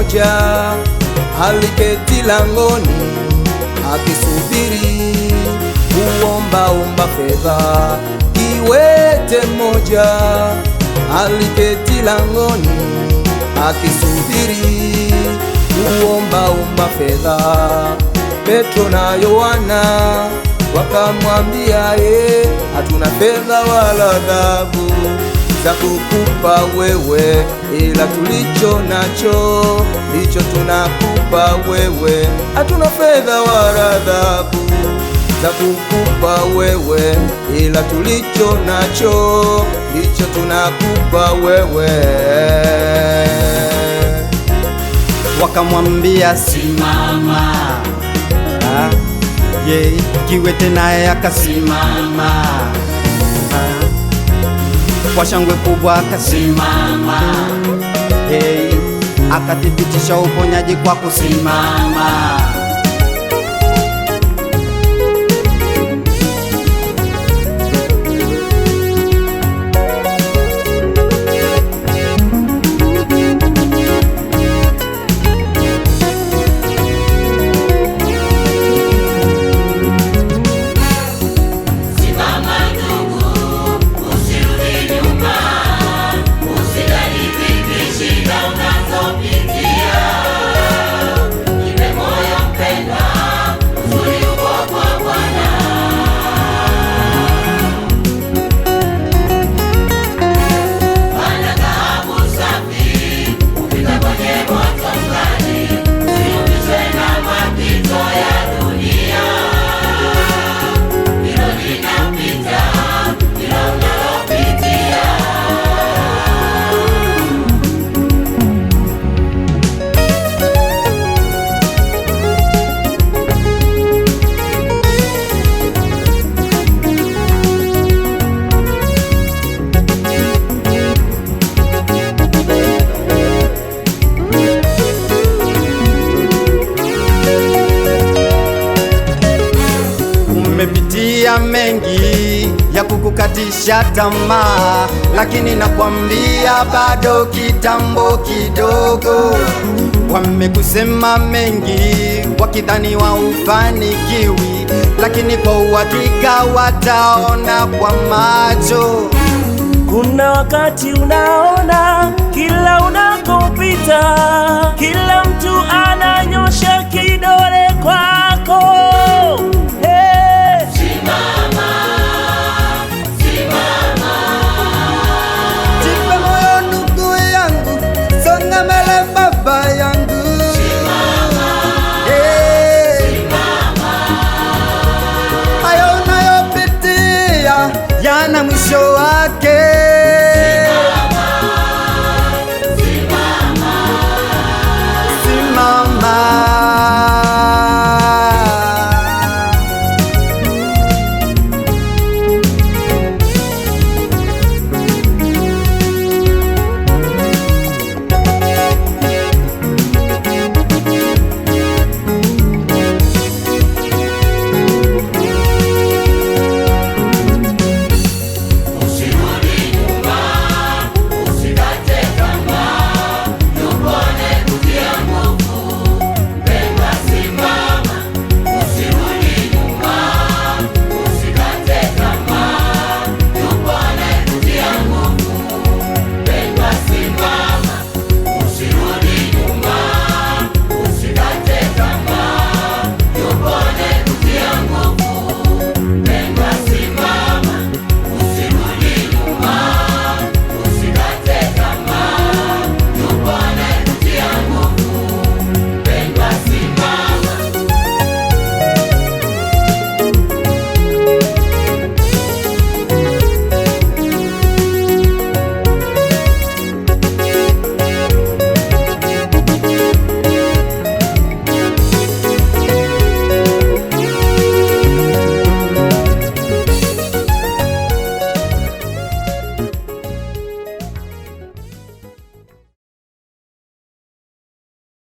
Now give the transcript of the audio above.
mmoja aliketi langoni akisubiri kuomba fedha. Kiwete mmoja aliketi langoni akisubiri kuomba fedha. Petro na Yohana wakamwambia, hatuna fedha wala dhahabu za kukupa wewe, ila tulicho nacho ndicho tunakupa wewe. Hatuna fedha wala dhahabu za kukupa wewe, ila tulicho nacho ndicho tunakupa wewe. Wakamwambia, simama. Kiwete naye akasimama, kwa shangwe kubwa akasimama, akathibitisha uponyaji kwa kusimama. Umepitia mengi ya kukukatisha tamaa, lakini nakwambia bado kitambo kidogo. Wamekusema mengi wakidhani haufanikiwi, lakini kwa uhakika wataona kwa macho. Kuna wakati unaona kila unakopita, kila mtu ananyosha kidole kwako. Yana mwisho wake.